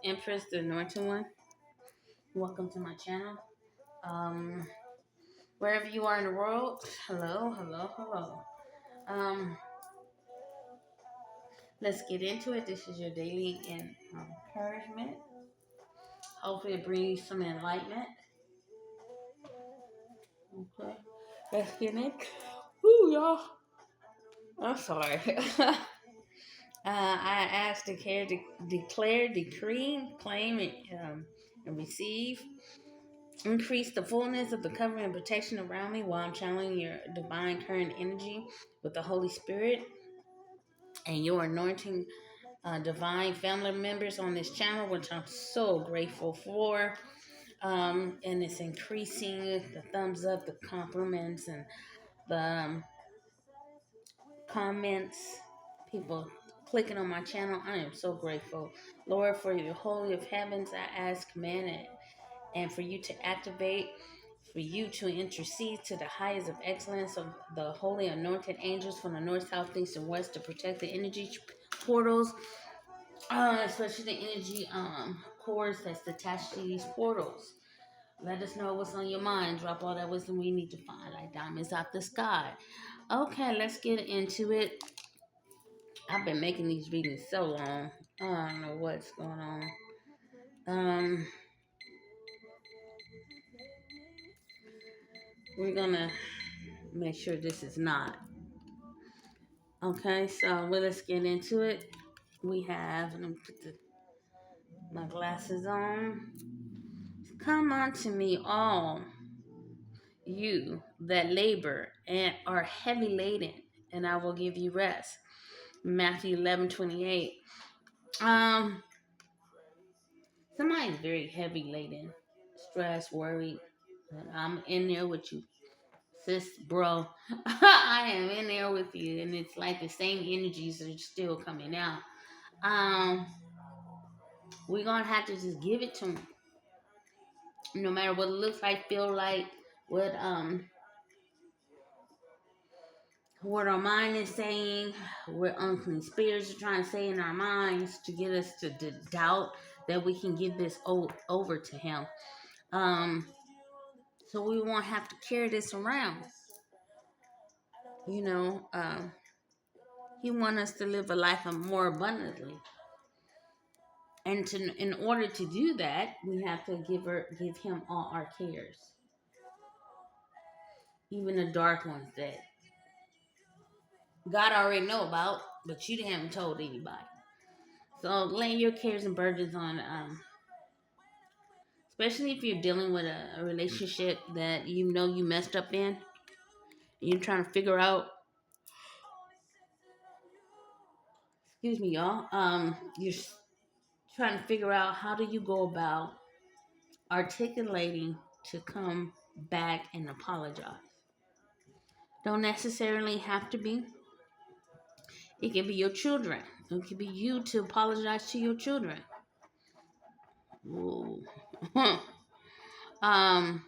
Empress, the Anointed One. Welcome to my channel. Um, Wherever you are in the world, hello, hello, hello. Um, let's get into it. This is your daily encouragement. Hopefully, it brings some enlightenment. Okay, let's get in. Woo, y'all. I'm sorry. I ask, declare, decree, claim, and receive. Increase the fullness of the covering and protection around me while I'm channeling your divine current energy with the Holy Spirit and your anointing divine family members on this channel, which I'm so grateful for. And it's increasing the thumbs up, the compliments, and the comments, people clicking on my channel. I am so grateful. Lord, for your holy of heavens, I ask, command it, and for you to activate, for you to intercede to the highest of excellence of the holy anointed angels from the north, south, east, and west to protect the energy portals, especially the energy cords that's attached to these portals. Let us know what's on your mind. Drop all that wisdom we need to find, like diamonds out the sky. Okay, let's get into it. I've been making these readings so long. I don't know what's going on. Um, we're gonna make sure this is not. Okay, so let's get into it. We have, let me put my glasses on. Come unto me, all you that labor and are heavy laden, and I will give you rest. Matthew 11:28. Um, Somebody's very heavy laden, stressed, worried, and I'm in there with you, sis, bro. I am in there with you, and it's like the same energies are still coming out. Um, we're gonna have to just give it to them, no matter what it looks like, feel like, what what our mind is saying, what unclean spirits are trying to say in our minds to get us to doubt that we can give this over to Him. Um, so we won't have to carry this around. You know, He wants us to live a life of more abundantly. And in order to do that, we have to give Him all our cares, even the dark ones that God already know about, but you haven't told anybody. So laying your cares and burdens on, especially if you're dealing with a relationship that you know you messed up in, and you're trying to figure out. Excuse me, y'all. You're trying to figure out how do you go about articulating to come back and apologize. Don't necessarily have to be. It can be your children. It can be you to apologize to your children. Ooh. um,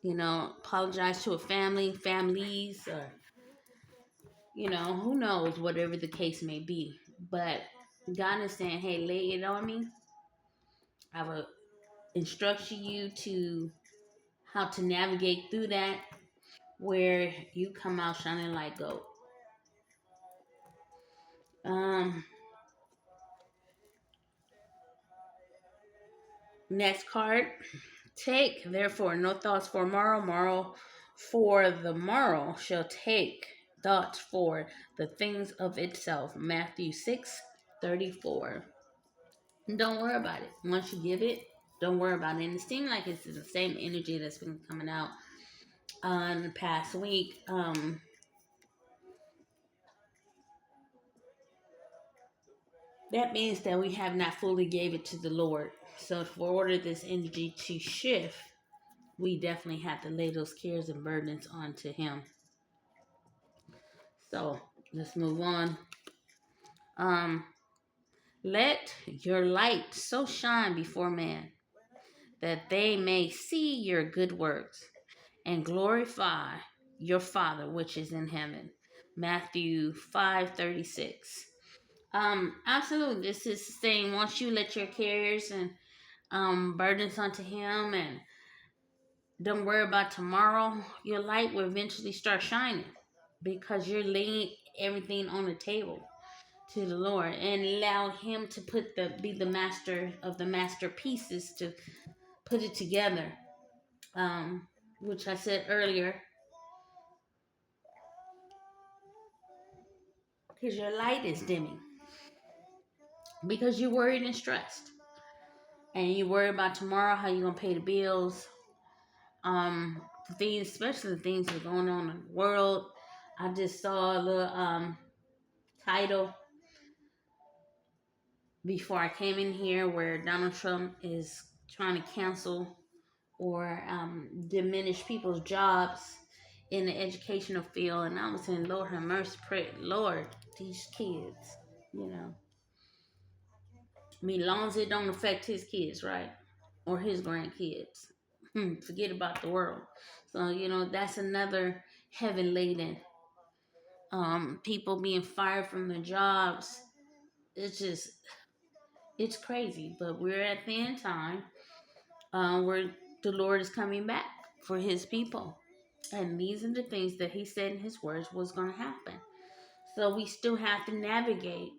apologize to a families, or who knows, whatever the case may be. But God is saying, hey, lay it on me. I will instruct you to how to navigate through that, where you come out shining like gold. Next card. Take, therefore, no thoughts for morrow, for the morrow shall take thoughts for the things of itself. Matthew 6:34. Don't worry about it. Once you give it, don't worry about it. And it seems like it's the same energy that's been coming out in the past week. That means that we have not fully gave it to the Lord. So for order this energy to shift, we definitely have to lay those cares and burdens onto Him. So let's move on. Let your light so shine before man that they may see your good works and glorify your Father which is in heaven. Matthew 5:36. Absolutely. This is saying once you let your cares and burdens onto Him and don't worry about tomorrow, your light will eventually start shining because you're laying everything on the table to the Lord and allow Him to be the master of the masterpieces to put it together. Um, which I said earlier, because your light is dimming because you're worried and stressed, and you worry about tomorrow how you're gonna pay the bills. The things, especially the things that are going on in the world. I just saw a little title before I came in here where Donald Trump is trying to cancel or diminish people's jobs in the educational field. And I was saying, Lord have mercy, pray, Lord, these kids, you know. I mean, as long as it don't affect his kids, right? Or his grandkids. Forget about the world. So, that's another heaven laden. People being fired from their jobs. It's just, it's crazy. But we're at the end time where the Lord is coming back for his people. And these are the things that he said in his words was going to happen. So we still have to navigate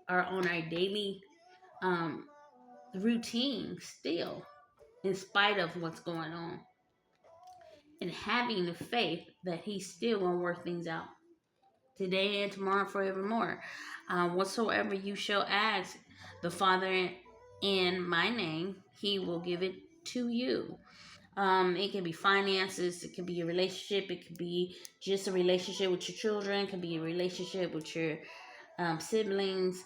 our daily um, routine still, in spite of what's going on. And having the faith that he's still going to work things out today and tomorrow forevermore. Whatsoever you shall ask the Father in my name, he will give it to you. It can be finances, it can be a relationship, it could be just a relationship with your children, it could be a relationship with your siblings.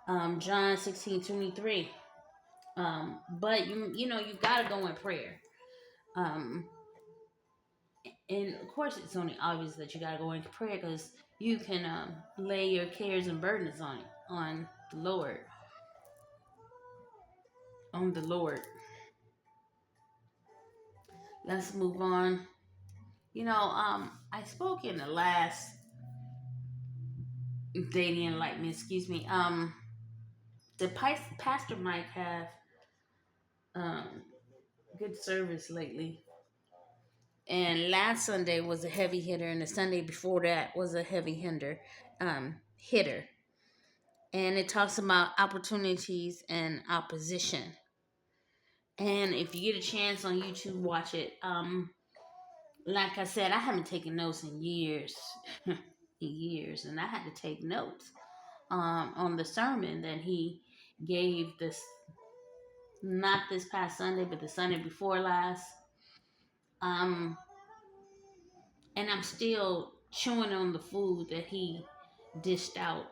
John 16:23. But you gotta go in prayer. Um, and of course, it's only obvious that you gotta go into prayer because you can lay your cares and burdens on the Lord. On the Lord. Let's move on. I spoke in the last dating enlightenment. Excuse me. The pastor might have um good service lately. And last Sunday was a heavy hitter, and the Sunday before that was a heavy hitter. And it talks about opportunities and opposition. And if you get a chance on YouTube, watch it. Like I said, I haven't taken notes in years, years, and I had to take notes on the sermon that he gave this, not this past Sunday, but the Sunday before last. Um, and I'm still chewing on the food that he dished out.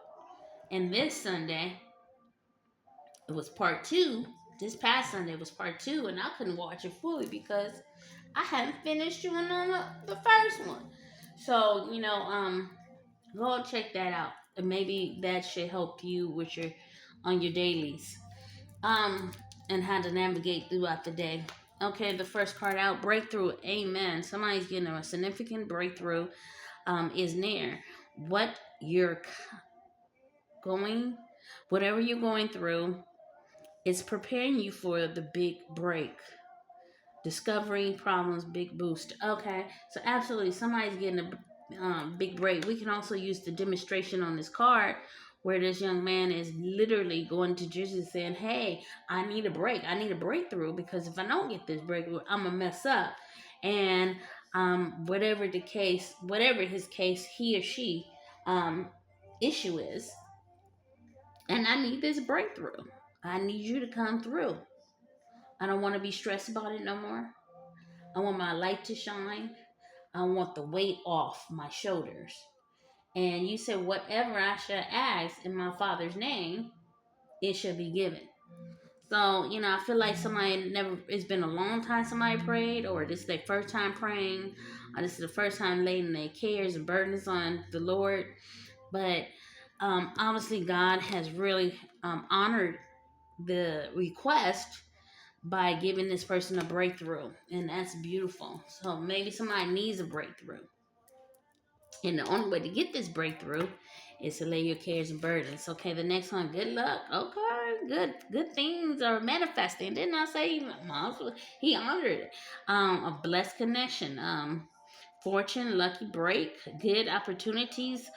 And this Sunday, it was part two. This past Sunday was part two, and I couldn't watch it fully because I hadn't finished chewing on the first one. So, go check that out. And maybe that should help you with on your dailies. And how to navigate throughout the day. Okay, the first card out, breakthrough. Amen. Somebody's getting a significant breakthrough is near. Whatever you're going through, it's preparing you for the big break. Discovering problems, big boost. Okay, so absolutely, somebody's getting a big break. We can also use the demonstration on this card where this young man is literally going to Jesus saying, hey, I need a break. I need a breakthrough because if I don't get this breakthrough, I'm going to mess up. And whatever his case, he or she issue is, and I need this breakthrough. I need you to come through. I don't want to be stressed about it no more. I want my light to shine. I want the weight off my shoulders. And you said, whatever I shall ask in my Father's name, it shall be given. So, I feel like it's been a long time somebody prayed, or this is their first time praying, or this is the first time laying their cares and burdens on the Lord. But obviously, God has really honored the request by giving this person a breakthrough, and that's beautiful. So maybe somebody needs a breakthrough, and the only way to get this breakthrough is to lay your cares and burdens. Okay, the next one, good luck. Okay, good things are manifesting. Didn't I say he honored it? A blessed connection. Fortune, lucky break, good opportunities,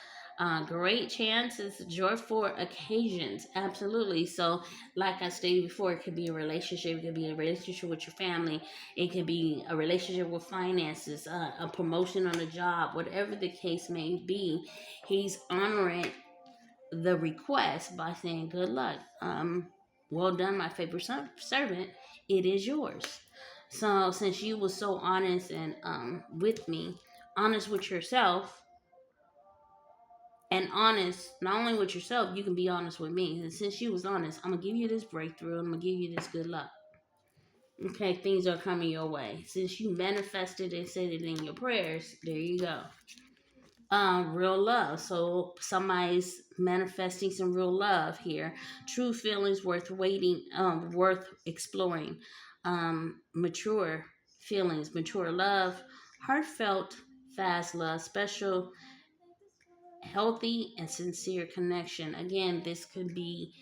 great chances, joyful occasions. Absolutely. So, like I stated before, it could be a relationship, it could be a relationship with your family, it could be a relationship with finances, a promotion on a job, whatever the case may be. He's honoring the request by saying, "Good luck. Well done, my favorite servant. It is yours." So, since you were so honest and with me, honest with yourself, and honest not only with yourself, you can be honest with me. And since you was honest, I'm gonna give you this breakthrough. I'm gonna give you this good luck. Okay, things are coming your way. Since you manifested and said it in your prayers, there you go. Real love. So somebody's manifesting some real love here. True feelings worth waiting, worth exploring. Mature feelings, mature love, heartfelt, fast love, special, healthy, and sincere connection. Again, this could be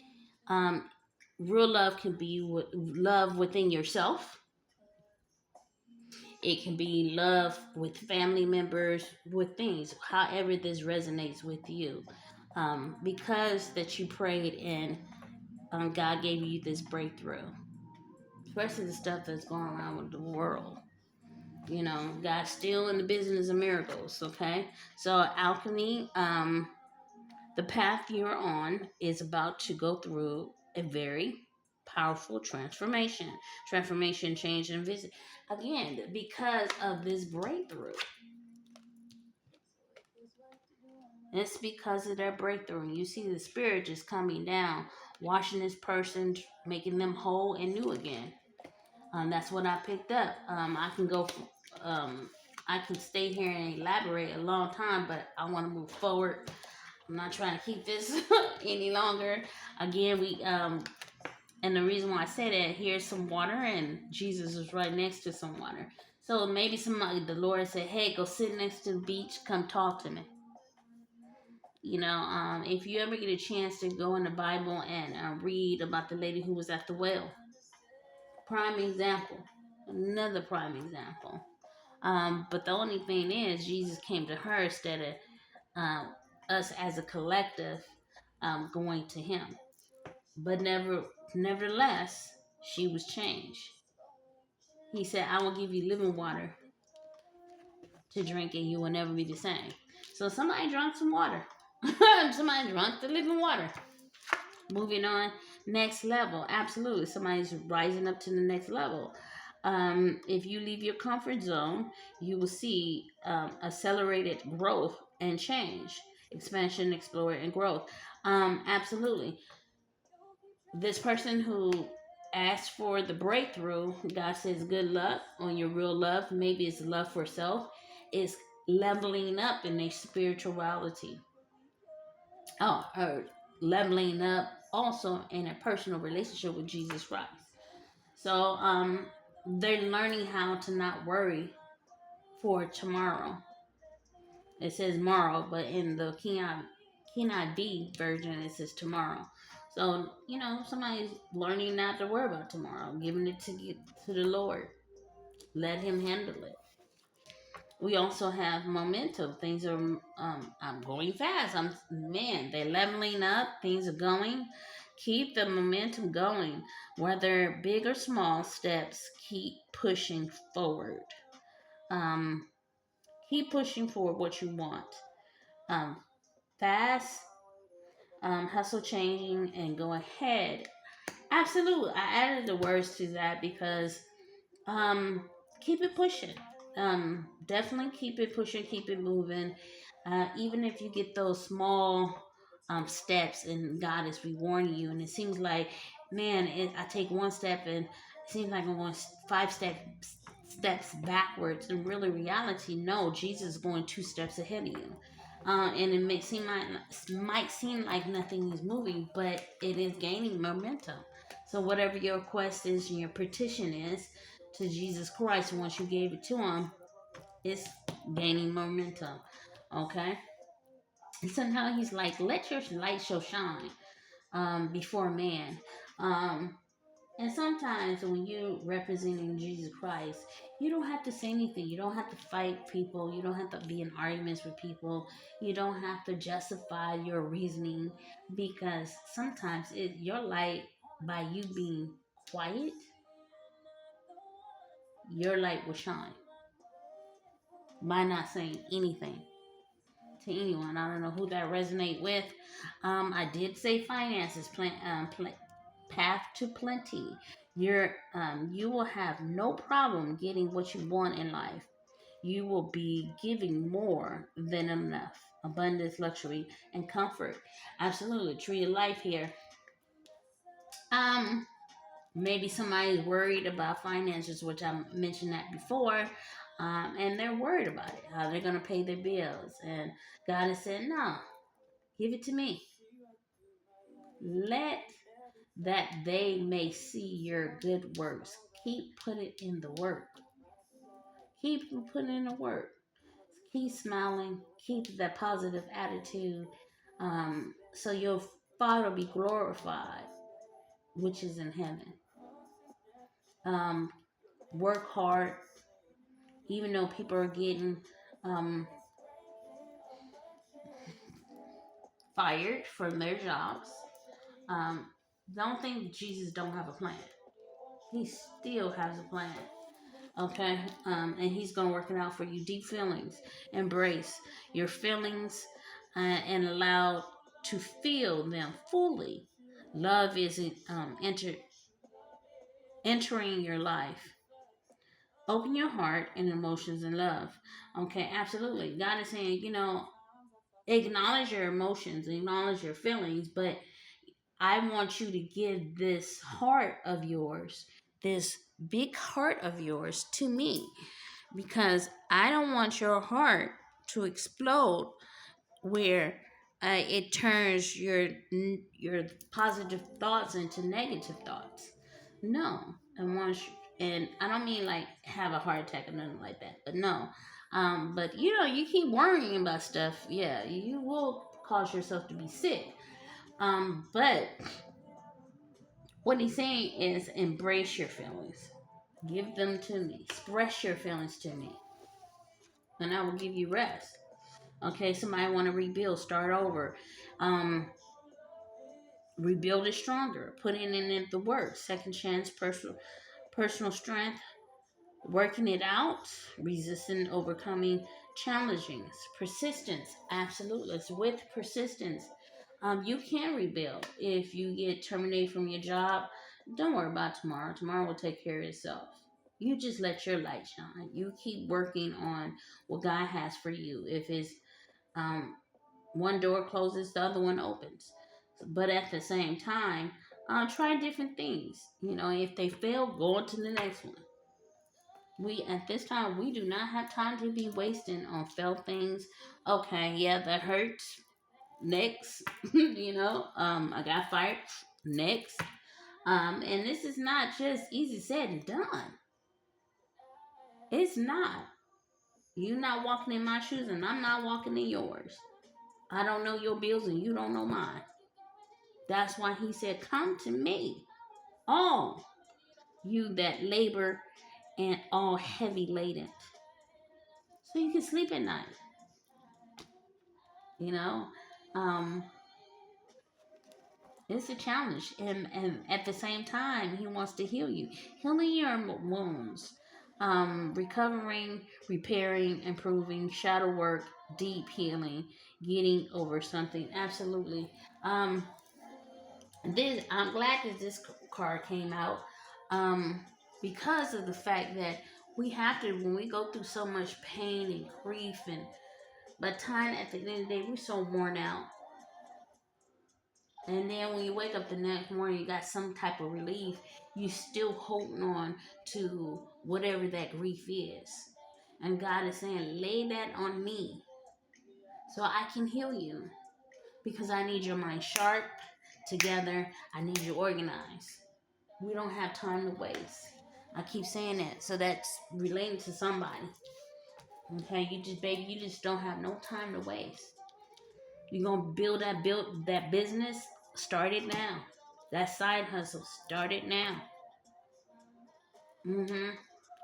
real love. Can be love within yourself. It can be love with family members, with things, however this resonates with you. Because that you prayed and God gave you this breakthrough, especially the stuff that's going around with the world. You know, God's still in the business of miracles, okay? So, alchemy, the path you're on is about to go through a very powerful transformation. Transformation, change, and visit. Again, because of this breakthrough. It's because of their breakthrough. And you see the Spirit just coming down, washing this person, making them whole and new again. That's what I picked up. I can go, I can stay here and elaborate a long time, but I want to move forward. I'm not trying to keep this any longer. Again, and the reason why I say that, here's some water, and Jesus is right next to some water. So maybe the Lord said, "Hey, go sit next to the beach. Come talk to me." You know, if you ever get a chance to go in the Bible and read about the lady who was at the well, prime example, another prime example. But the only thing is, Jesus came to her instead of us as a collective going to him. But nevertheless, she was changed. He said, "I will give you living water to drink, and you will never be the same." So somebody drank some water. Somebody drank the living water. Moving on, next level. Absolutely, somebody's rising up to the next level. If you leave your comfort zone, you will see accelerated growth and change, expansion, explore, and growth. Absolutely. This person who asked for the breakthrough, God says, good luck on your real love. Maybe it's love for self. It's leveling up in their spirituality. Or leveling up also in a personal relationship with Jesus Christ. So they're learning how to not worry for tomorrow. It says tomorrow, but in the Kenai D version, it says tomorrow. So, you know, somebody's learning not to worry about tomorrow, giving it to the Lord. Let him handle it. We also have momentum. Things are, I'm going fast. They're leveling up. Things are going. Keep the momentum going. Whether big or small steps, keep pushing forward. Keep pushing forward what you want. Fast, hustle changing, and go ahead. Absolutely. I added the words to that because keep it pushing. Definitely keep it pushing, keep it moving. Even if you get those small steps and God is rewarding you, and it seems like, man, I take one step and it seems like I'm going five steps backwards. In really reality, no, Jesus is going 2 steps ahead of you. And it might seem like nothing is moving, but it is gaining momentum. So whatever your request is and your petition is to Jesus Christ, once you gave it to him, it's gaining momentum. Okay? And somehow he's like, let your light show shine before man. And sometimes when you're representing Jesus Christ, you don't have to say anything. You don't have to fight people. You don't have to be in arguments with people. You don't have to justify your reasoning, because sometimes your light, by you being quiet, your light will shine by not saying anything to anyone. I don't know who that resonate with. I did say finances, path to plenty. You will have no problem getting what you want in life. You will be giving more than enough. Abundance, luxury, and comfort. Absolutely, tree of life here. Um, Maybe somebody's worried about finances, which I mentioned that before, and they're worried about it, how they're gonna pay their bills. And God has said, no, give it to me. Let that they may see your good works. Keep putting in the work. Keep putting in the work. Keep smiling. Keep that positive attitude. So your Father will be glorified, which is in heaven. Um, Work hard, even though people are getting um, fired from their jobs. Um, don't think Jesus don't have a plan. He still has a plan. Okay, and he's gonna work it out for you. Deep feelings, embrace your feelings, and allow to feel them fully. Love isn't entering your life. Open your heart and emotions in love. Okay, absolutely. God is saying, acknowledge your emotions, acknowledge your feelings, but I want you to give this heart of yours, this big heart of yours, to me, because I don't want your heart to explode where it turns your positive thoughts into negative thoughts. No, I want you, and I don't mean like have a heart attack or nothing like that, but no. But you keep worrying about stuff, yeah, you will cause yourself to be sick. But what he's saying is embrace your feelings. Give them to me. Express your feelings to me. And I will give you rest. Okay, somebody want to rebuild, start over. Rebuild it stronger. Putting in the work. Second chance, personal strength. Working it out. Resisting, overcoming, challenging. Persistence. Absolutely. It's with persistence. You can rebuild. If you get terminated from your job, don't worry about tomorrow. Tomorrow will take care of itself. You just let your light shine. You keep working on what God has for you. If it's um, one door closes, the other one opens. But at the same time, try different things. If they fail, go on to the next one. We at this time we do not have time to be wasting on failed things. Okay, yeah, that hurts. Next, I got fired. Next, and this is not just easy said and done. It's not. You not walking in my shoes, and I'm not walking in yours. I don't know your bills, and you don't know mine. That's why he said, "Come to me, all you that labor and all heavy laden, so you can sleep at night." You know, um, it's a challenge, and at the same time, he wants to heal you, healing your wounds, recovering, repairing, improving, shadow work, deep healing, getting over something. Absolutely. Um, this I'm glad that this card came out, um, because of the fact that we have to, when we go through so much pain and grief, and by the time at the end of the day we're so worn out. And then when you wake up the next morning, you got some type of relief. You still holding on to whatever that grief is. And God is saying, lay that on me so I can heal you. Because I need your mind sharp, together. I need you organized. We don't have time to waste. I keep saying that. So that's relating to somebody. Okay, you just don't have no time to waste. You're gonna build that business. Start it now. That side hustle. Start it now. Mm-hmm.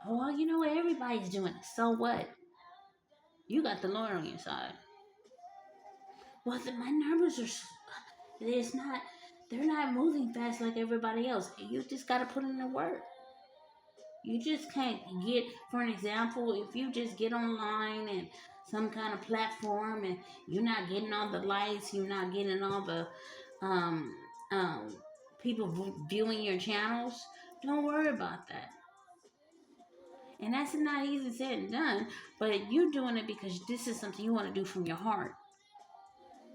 Oh, well, you know what? Everybody's doing it. So what? You got the Lord on your side. Well, my numbers are. It's not. They're not moving fast like everybody else. You just gotta put in the work. You just can't get, for an example, if you just get online and some kind of platform and you're not getting all the likes, you're not getting all the um, um, people viewing your channels, don't worry about that. And that's not easy said and done, but you're doing it because this is something you want to do from your heart.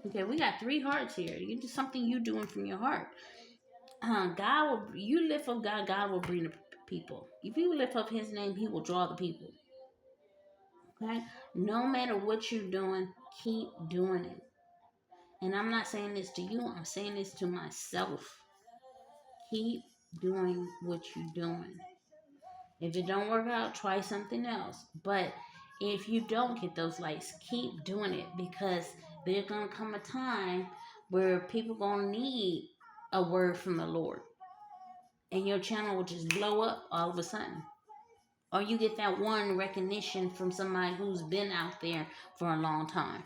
Okay, we got 3 hearts here. You do something you doing from your heart. God will, you lift up God, God will bring the people. If you lift up His name, He will draw the people. Okay? No matter what you're doing, keep doing it. And I'm not saying this to you, I'm saying this to myself. Keep doing what you're doing. If it don't work out, try something else. But if you don't get those likes, keep doing it, because there's gonna come a time where people gonna need a word from the Lord. And your channel will just blow up all of a sudden. Or you get that one recognition from somebody who's been out there for a long time.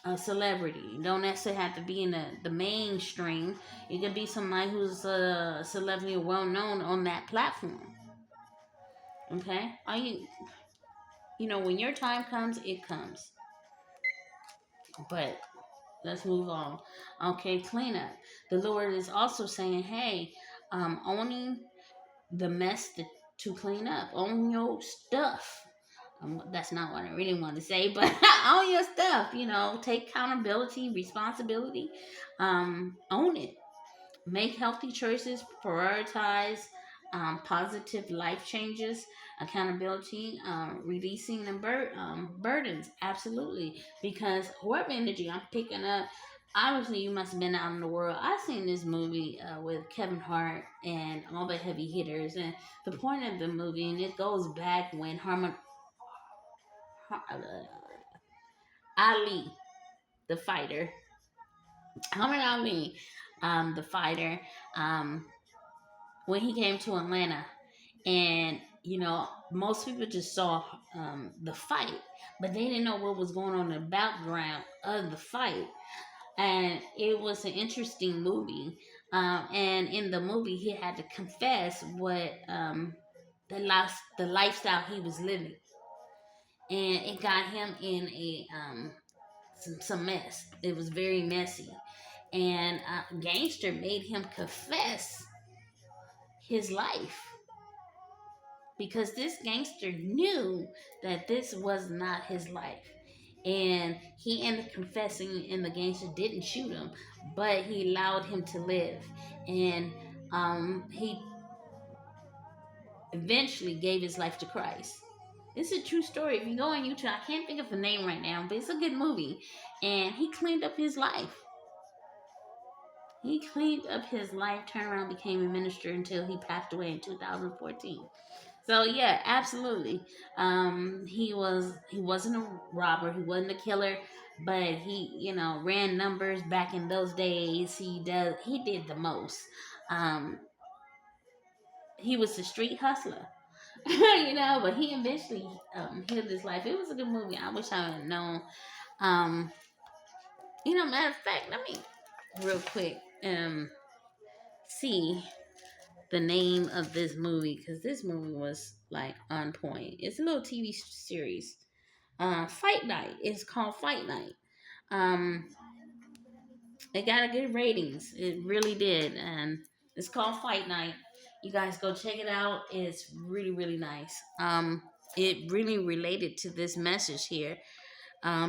A celebrity. Don't necessarily have to be in the mainstream. It could be somebody who's a celebrity or well known on that platform. Okay? You know, when your time comes, it comes. But let's move on. Okay, cleanup. The Lord is also saying, hey, owning the mess to clean up. Own your stuff. That's not what I really want to say, but own your stuff. You know, take accountability, responsibility. Own it. Make healthy choices. Prioritize positive life changes. Accountability. Releasing the burdens. Absolutely. Because whoever energy I'm picking up, obviously you must have been out in the world. I've seen this movie with Kevin Hart and all the heavy hitters, and the point of the movie, and it goes back when Ali, the fighter, Muhammad Ali, the fighter, um, when he came to Atlanta, and you know, most people just saw the fight, but they didn't know what was going on in the background of the fight. And it was an interesting movie. And in the movie, he had to confess what the lifestyle he was living, and it got him in a some mess. It was very messy, and Gangster made him confess his life, because this gangster knew that this was not his life. And he ended up confessing, and the gangster didn't shoot him, but he allowed him to live. And he eventually gave his life to Christ. It's a true story. If you go on YouTube, I can't think of the name right now, but it's a good movie. And he cleaned up his life. He cleaned up his life, turned around, became a minister until he passed away in 2014. So yeah, absolutely. He wasn't a robber, he wasn't a killer, but he, you know, ran numbers back in those days. He did the most. Um, he was a street hustler, you know, but he eventually healed his life. It was a good movie. I wish I had known. Um, you know, matter of fact, let me real quick see the name of this movie, because this movie was like on point. It's a little TV series. Fight Night. It's called Fight Night. Um, it got a good ratings. It really did, and it's called Fight Night. You guys go check it out. It's really really nice. It really related to this message here,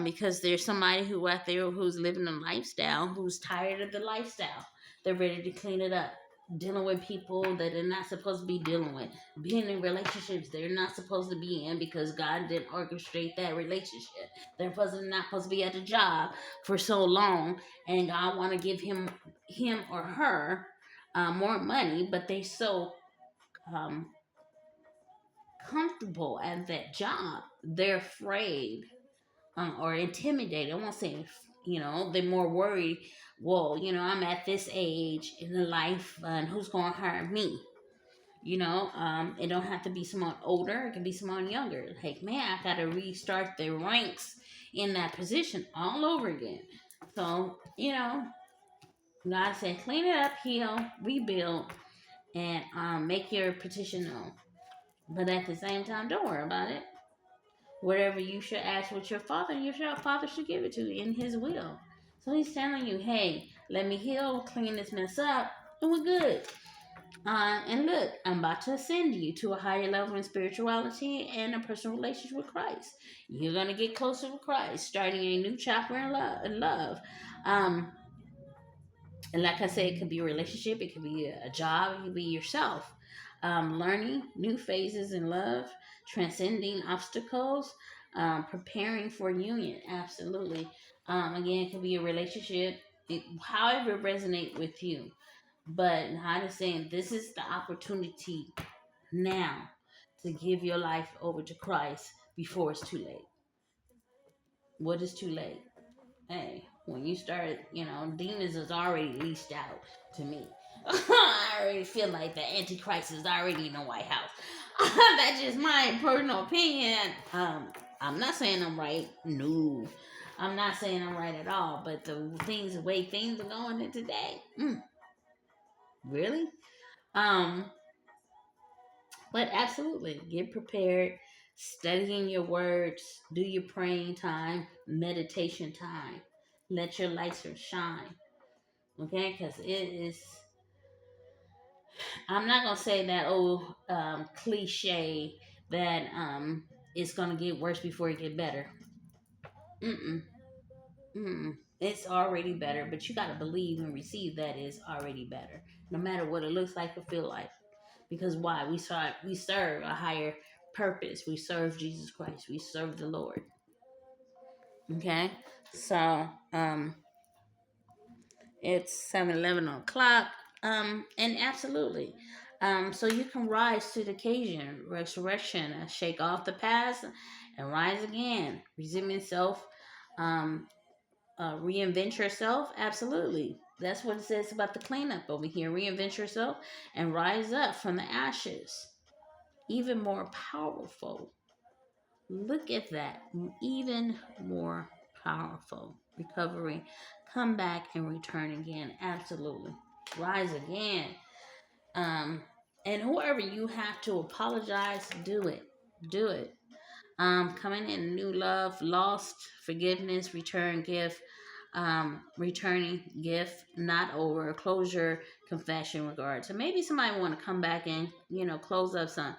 because there's somebody who out there who's living a lifestyle, who's tired of the lifestyle. They're ready to clean it up. Dealing with people that they're not supposed to be dealing with, being in relationships they're not supposed to be in because God didn't orchestrate that relationship. They're not supposed to be at a job for so long, and God want to give him or her more money, but they so um, comfortable at that job, they're afraid or intimidated. I won't say, they're more worried. Well, I'm at this age in the life, and who's going to hire me? It don't have to be someone older. It can be someone younger. Like, man, I got to restart the ranks in that position all over again. So, God said, clean it up, heal, rebuild, and make your petition known. But at the same time, don't worry about it. Whatever you should ask with your father, your father should give it to you in his will. So he's telling you, hey, let me heal, clean this mess up, and we're good. And look, I'm about to ascend you to a higher level in spirituality and a personal relationship with Christ. You're going to get closer with Christ, starting a new chapter in love. And like I said, it could be a relationship, it could be a job, it could be yourself. Learning new phases in love, transcending obstacles, preparing for union. Absolutely. Again, it could be a relationship, however it resonates with you. But God is saying this is the opportunity now to give your life over to Christ before it's too late. What is too late? Hey, when you start, demons is already leashed out to me. I already feel like the Antichrist is already in the White House. That's just my personal opinion. I'm not saying I'm right. No. I'm not saying I'm right at all. But the way things are going in today, really? But absolutely, get prepared, studying your words, do your praying time, meditation time. Let your lights shine. Okay? Because it is, I'm not going to say that old cliche that it's going to get worse before it get better. Mm-mm. Mm-mm. It's already better, but you got to believe and receive that it's already better, no matter what it looks like or feel like. Because why? We serve a higher purpose. We serve Jesus Christ. We serve the Lord. Okay? So, it's 7:11 o'clock. And absolutely. So you can rise to the occasion, resurrection, shake off the past and rise again. Resuming self, reinvent yourself. Absolutely. That's what it says about the cleanup over here. Reinvent yourself and rise up from the ashes. Even more powerful. Look at that. Even more powerful. Recovery. Come back and return again. Absolutely. Rise again. And whoever you have to apologize, do it. Do it. Coming in new love, lost, forgiveness, return gift, returning gift, not over, closure, confession, regard. So maybe somebody want to come back and, close up some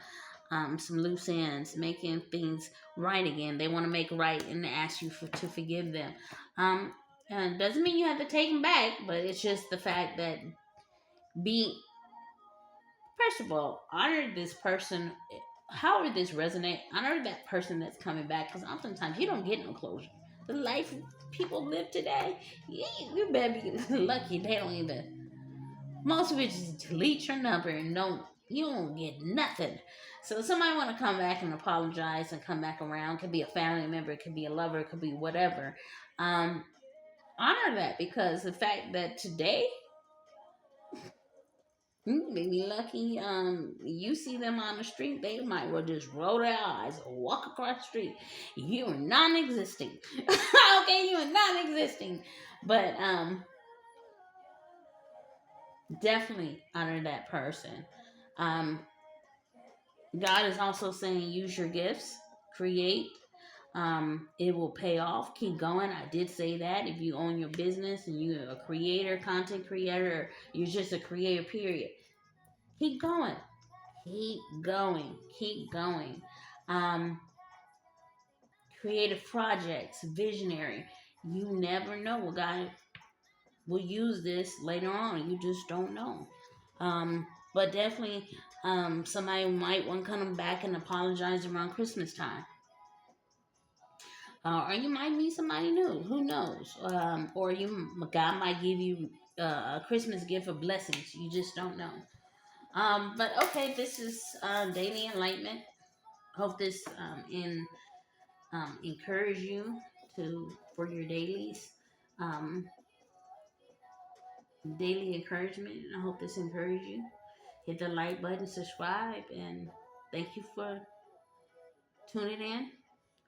loose ends, making things right again. They want to make right and ask you to forgive them. And doesn't mean you have to take them back, but it's just the fact that first of all, honor this person. However this resonate, honor that person that's coming back, because oftentimes you don't get no closure. The life people live today, you better be lucky. They don't even. Most of it just delete your number and you don't get nothing. So somebody want to come back and apologize and come back around. It could be a family member, it could be a lover, it could be whatever. Honor that, because the fact that today you may be lucky. You see them on the street, they might well just roll their eyes or walk across the street. You are non-existing. Okay, you are non-existing. But definitely honor that person. God is also saying use your gifts, create. It will pay off. Keep going. I did say that. If you own your business and you're a creator, content creator, you're just a creator, period. Keep going. Keep going. Keep going. Um, Creative projects, visionary. You never know what God will use this later on. You just don't know. But definitely, somebody might want to come back and apologize around Christmas time. Or you might meet somebody new. Who knows? Or God might give you a Christmas gift of blessings. You just don't know. But okay, this is Daily Enlightenment. Hope this encourage you for your um, daily encouragement. I hope this encouraged you. Hit the like button, subscribe, and thank you for tuning in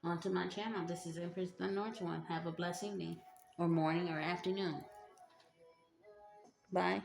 onto my channel. This is Empress the Anointed One. Have a blessed evening, or morning, or afternoon. Bye.